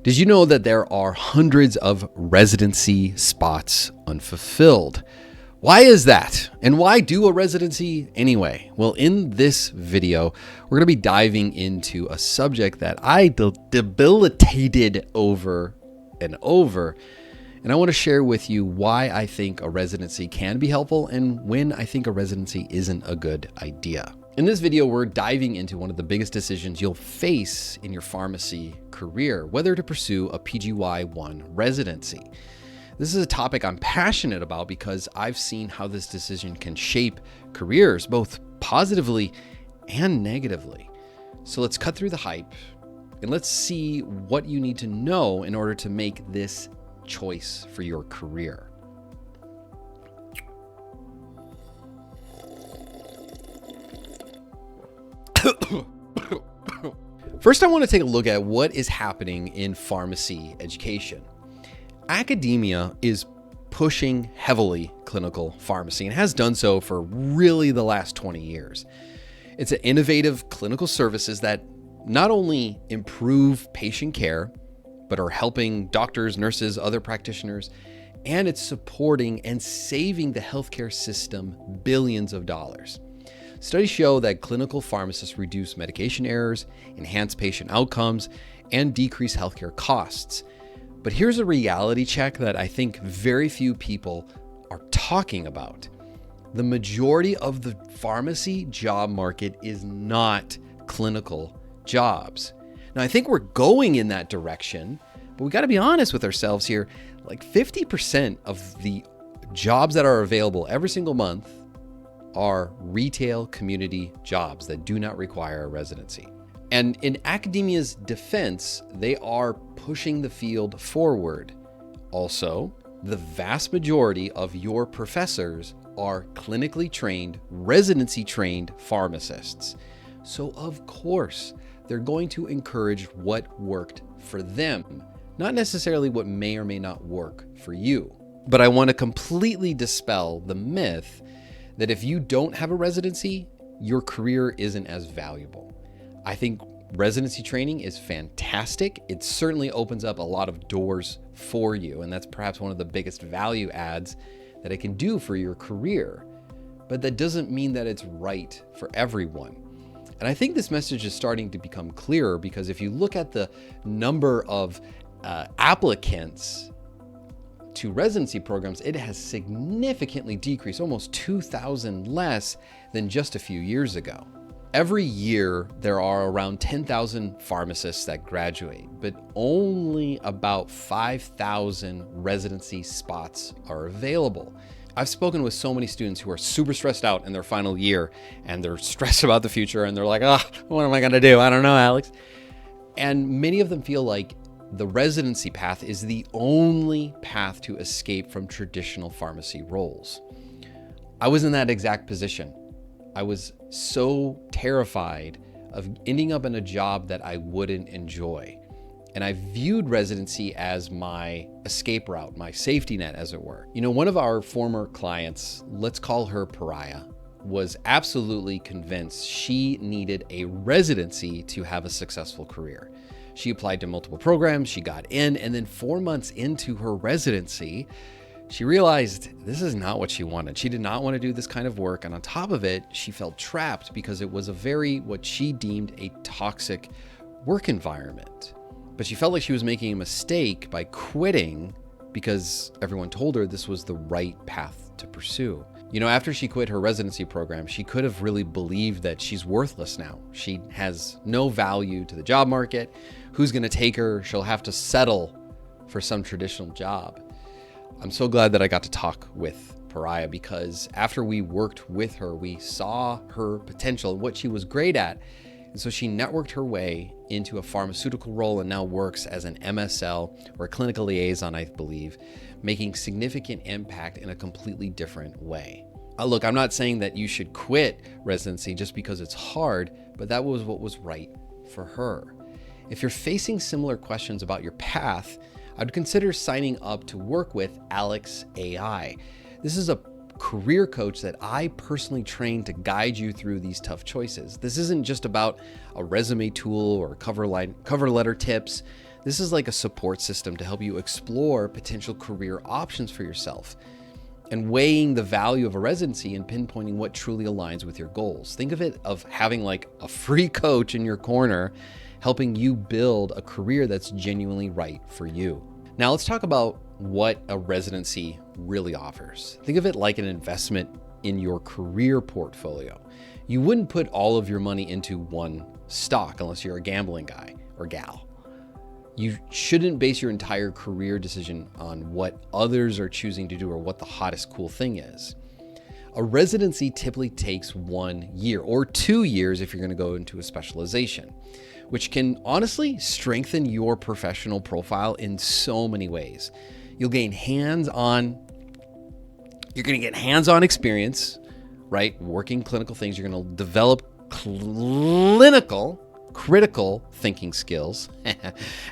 Did you know that there are hundreds of residency spots unfulfilled? Why is that? And why do a residency anyway? Well, in this video, we're going to be diving into a subject that I debilitated over and over. And I want to share with you why I think a residency can be helpful and when I think a residency isn't a good idea. In this video, we're diving into one of the biggest decisions you'll face in your pharmacy career, whether to pursue a PGY1 residency. This is a topic I'm passionate about because I've seen how this decision can shape careers, both positively and negatively. So let's cut through the hype and let's see what you need to know in order to make this choice for your career. First, I want to take a look at what is happening in pharmacy education. Academia is pushing heavily clinical pharmacy and has done so for really the last 20 years. It's an innovative clinical services that not only improve patient care, but are helping doctors, nurses, other practitioners, and it's supporting and saving the healthcare system billions of dollars. Studies show that clinical pharmacists reduce medication errors, enhance patient outcomes, and decrease healthcare costs. But here's a reality check that I think very few people are talking about. The majority of the pharmacy job market is not clinical jobs. Now, I think we're going in that direction, but we got to be honest with ourselves here. Like 50% of the jobs that are available every single month are retail community jobs that do not require a residency. And in academia's defense, they are pushing the field forward. Also, the vast majority of your professors are clinically trained, residency trained pharmacists. So of course, they're going to encourage what worked for them, not necessarily what may or may not work for you. But I want to completely dispel the myth that if you don't have a residency, your career isn't as valuable. I think residency training is fantastic. It certainly opens up a lot of doors for you, and that's perhaps one of the biggest value adds that it can do for your career. But that doesn't mean that it's right for everyone. And I think this message is starting to become clearer because if you look at the number of applicants to residency programs, it has significantly decreased, almost 2,000 less than just a few years ago. Every year, there are around 10,000 pharmacists that graduate, but only about 5,000 residency spots are available. I've spoken with so many students who are super stressed out in their final year, and they're stressed about the future, and they're like, what am I gonna do? I don't know, Alex. And many of them feel like the residency path is the only path to escape from traditional pharmacy roles. I was in that exact position. I was so terrified of ending up in a job that I wouldn't enjoy. And I viewed residency as my escape route, my safety net, as it were. You know, one of our former clients, let's call her Pariah, was absolutely convinced she needed a residency to have a successful career. She applied to multiple programs, she got in, and then 4 months into her residency, she realized this is not what she wanted. She did not want to do this kind of work. And on top of it, she felt trapped because it was a what she deemed a toxic work environment. But she felt like she was making a mistake by quitting because everyone told her this was the right path to pursue. You know, after she quit her residency program, she could have really believed that she's worthless now. She has no value to the job market. Who's going to take her? She'll have to settle for some traditional job. I'm so glad that I got to talk with Pariah because after we worked with her, we saw her potential and what she was great at. And so she networked her way into a pharmaceutical role and now works as an MSL or a clinical liaison, I believe, making significant impact in a completely different way. Look, I'm not saying that you should quit residency just because it's hard, but that was what was right for her. If you're facing similar questions about your path, I'd consider signing up to work with Alex AI. This is a career coach that I personally trained to guide you through these tough choices. This isn't just about a resume tool or cover letter tips. This is like a support system to help you explore potential career options for yourself and weighing the value of a residency and pinpointing what truly aligns with your goals. Think of it of having like a free coach in your corner, helping you build a career that's genuinely right for you. Now let's talk about what a residency really offers. Think of it like an investment in your career portfolio. You wouldn't put all of your money into one stock unless you're a gambling guy or gal. You shouldn't base your entire career decision on what others are choosing to do or what the hottest cool thing is. A residency typically takes 1 year or 2 years if you're going to go into a specialization, which can honestly strengthen your professional profile in so many ways. You'll gain hands-on experience, right? Working clinical things. You're going to develop critical thinking skills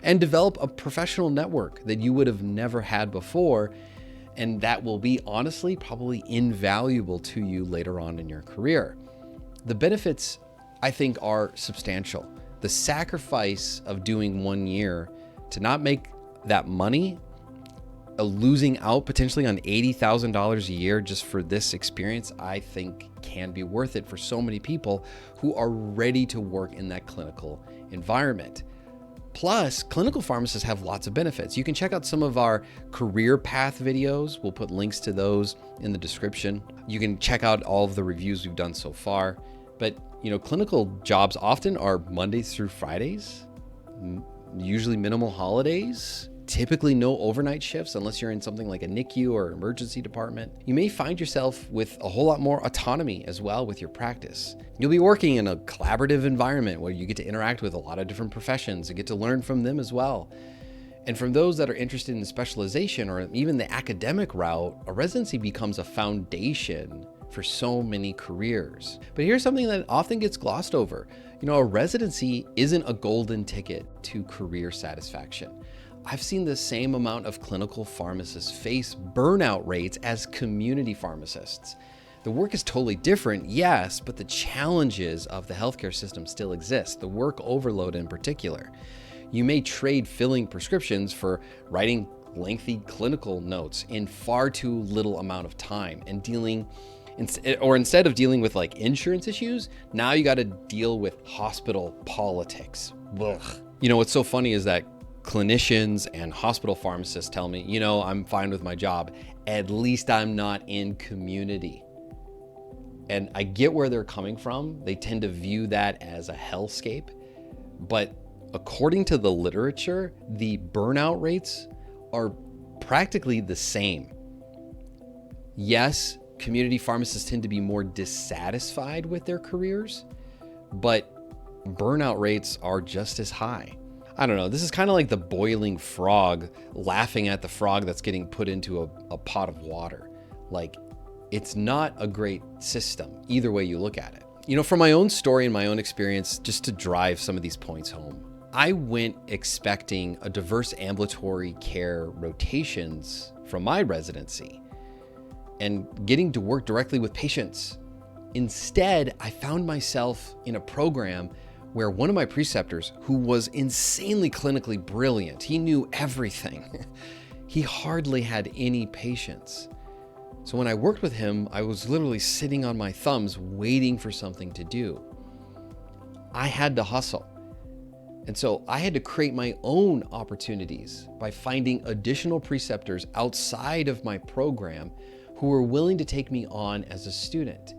and develop a professional network that you would have never had before. And that will be honestly probably invaluable to you later on in your career. The benefits, I think, are substantial. The sacrifice of doing 1 year to not make that money, losing out potentially on $80,000 a year just for this experience, I think can be worth it for so many people who are ready to work in that clinical environment. Plus, clinical pharmacists have lots of benefits. You can check out some of our career path videos. We'll put links to those in the description. You can check out all of the reviews we've done so far. But, clinical jobs often are Mondays through Fridays, usually minimal holidays, typically no overnight shifts unless you're in something like a NICU or emergency department. You may find yourself with a whole lot more autonomy as well with your practice. You'll be working in a collaborative environment where you get to interact with a lot of different professions and get to learn from them as well. And from those that are interested in specialization or even the academic route, a residency becomes a foundation for so many careers. But here's something that often gets glossed over. A residency isn't a golden ticket to career satisfaction. I've seen the same amount of clinical pharmacists face burnout rates as community pharmacists. The work is totally different, yes, but the challenges of the healthcare system still exist, the work overload in particular. You may trade filling prescriptions for writing lengthy clinical notes in far too little amount of time and instead of dealing with like insurance issues, now you got to deal with hospital politics. Ugh. What's so funny is that clinicians and hospital pharmacists tell me, I'm fine with my job. At least I'm not in community. And I get where they're coming from. They tend to view that as a hellscape. But according to the literature, the burnout rates are practically the same. Yes, community pharmacists tend to be more dissatisfied with their careers, but burnout rates are just as high. I don't know. This is kind of like the boiling frog laughing at the frog that's getting put into a pot of water. Like, it's not a great system, either way you look at it. From my own story and my own experience, just to drive some of these points home, I went expecting a diverse ambulatory care rotations from my residency and getting to work directly with patients. Instead, I found myself in a program where one of my preceptors, who was insanely clinically brilliant, he knew everything, he hardly had any patience. So when I worked with him, I was literally sitting on my thumbs waiting for something to do. I had to hustle. And so I had to create my own opportunities by finding additional preceptors outside of my program who were willing to take me on as a student.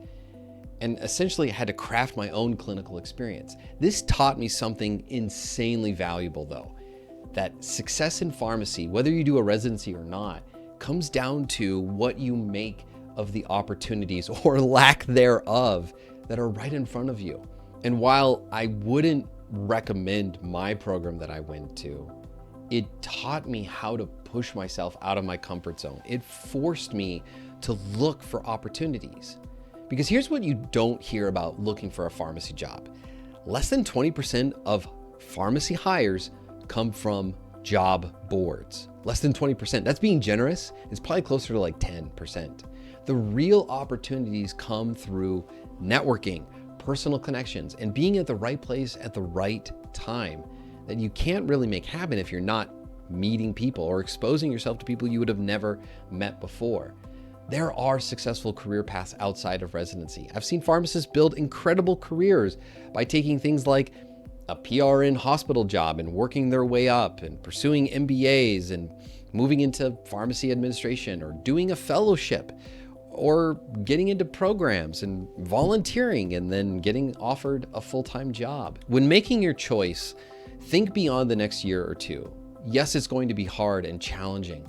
And essentially I had to craft my own clinical experience. This taught me something insanely valuable though, that success in pharmacy, whether you do a residency or not, comes down to what you make of the opportunities or lack thereof that are right in front of you. And while I wouldn't recommend my program that I went to, it taught me how to push myself out of my comfort zone. It forced me to look for opportunities. Because here's what you don't hear about looking for a pharmacy job. Less than 20% of pharmacy hires come from job boards. Less than 20%. That's being generous. It's probably closer to like 10%. The real opportunities come through networking, personal connections, and being at the right place at the right time. that you can't really make happen if you're not meeting people or exposing yourself to people you would have never met before. There are successful career paths outside of residency. I've seen pharmacists build incredible careers by taking things like a PRN hospital job and working their way up and pursuing MBAs and moving into pharmacy administration or doing a fellowship or getting into programs and volunteering and then getting offered a full-time job. When making your choice, think beyond the next year or two. Yes, it's going to be hard and challenging,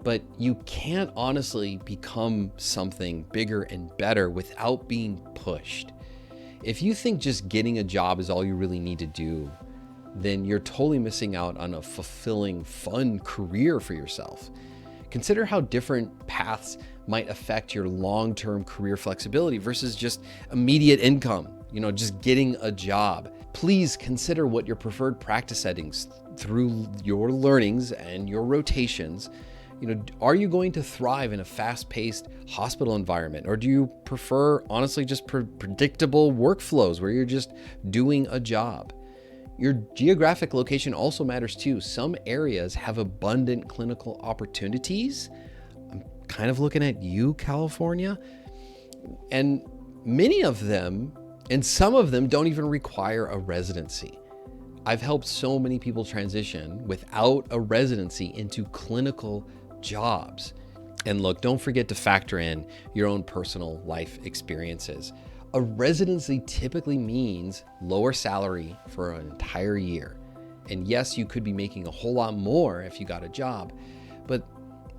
but you can't honestly become something bigger and better without being pushed. If you think just getting a job is all you really need to do, then you're totally missing out on a fulfilling, fun career for yourself. Consider how different paths might affect your long-term career flexibility versus just immediate income, just getting a job. Please consider what your preferred practice settings through your learnings and your rotations. Are you going to thrive in a fast-paced hospital environment? Or do you prefer, honestly, just predictable workflows where you're just doing a job? Your geographic location also matters too. Some areas have abundant clinical opportunities. I'm kind of looking at you, California. And many of them, and some of them don't even require a residency. I've helped so many people transition without a residency into clinical jobs. And look, don't forget to factor in your own personal life experiences. A residency typically means lower salary for an entire year. And yes, you could be making a whole lot more if you got a job, but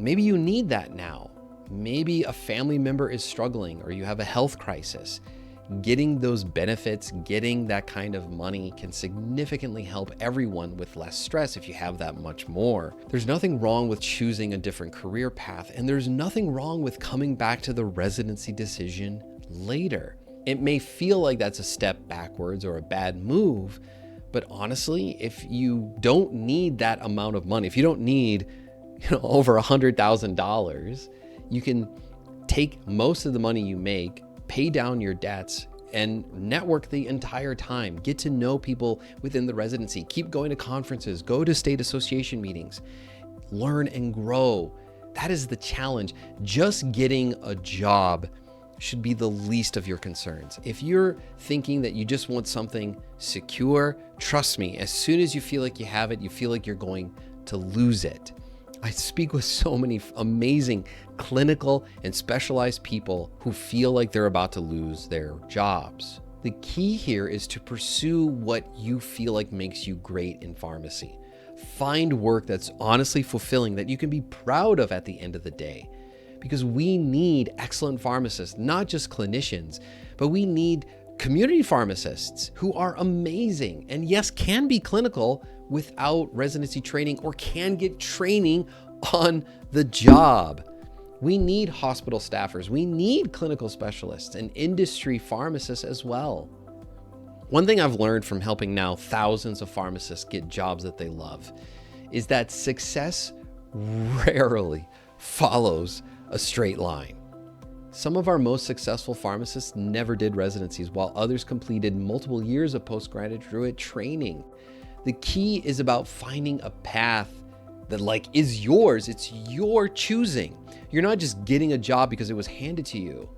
maybe you need that now. Maybe a family member is struggling or you have a health crisis. Getting those benefits, getting that kind of money can significantly help everyone with less stress if you have that much more. There's nothing wrong with choosing a different career path, and there's nothing wrong with coming back to the residency decision later. It may feel like that's a step backwards or a bad move, but honestly, if you don't need that amount of money, if you don't need over $100,000, you can take most of the money you make, pay down your debts, and network the entire time. Get to know people within the residency. Keep going to conferences, go to state association meetings, learn and grow. That is the challenge. Just getting a job should be the least of your concerns. If you're thinking that you just want something secure, trust me, as soon as you feel like you have it, you feel like you're going to lose it. I speak with so many amazing clinical and specialized people who feel like they're about to lose their jobs. The key here is to pursue what you feel like makes you great in pharmacy. Find work that's honestly fulfilling, that you can be proud of at the end of the day. Because we need excellent pharmacists, not just clinicians, but we need community pharmacists who are amazing and yes, can be clinical without residency training or can get training on the job. We need hospital staffers. We need clinical specialists and industry pharmacists as well. One thing I've learned from helping now thousands of pharmacists get jobs that they love is that success rarely follows a straight line. Some of our most successful pharmacists never did residencies, while others completed multiple years of postgraduate training. The key is about finding a path that is yours. It's your choosing. You're not just getting a job because it was handed to you,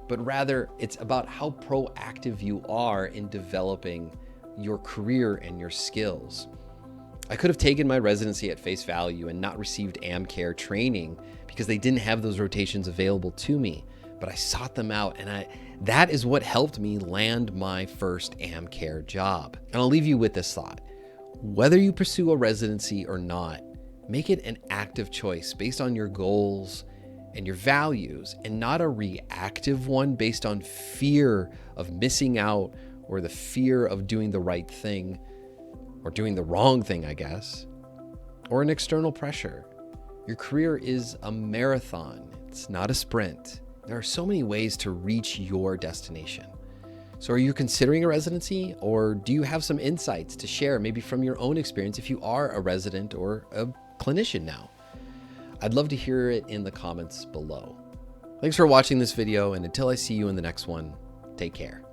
but rather it's about how proactive you are in developing your career and your skills. I could have taken my residency at face value and not received AmCare training because they didn't have those rotations available to me, but I sought them out, and that is what helped me land my first AmCare job. And I'll leave you with this thought. Whether you pursue a residency or not, make it an active choice based on your goals and your values, and not a reactive one based on fear of missing out or the fear of doing the right thing or doing the wrong thing, I guess, or an external pressure. Your career is a marathon. It's not a sprint. There are so many ways to reach your destination. So are you considering a residency, or do you have some insights to share, maybe from your own experience if you are a resident or a clinician now? I'd love to hear it in the comments below. Thanks for watching this video, and until I see you in the next one, take care.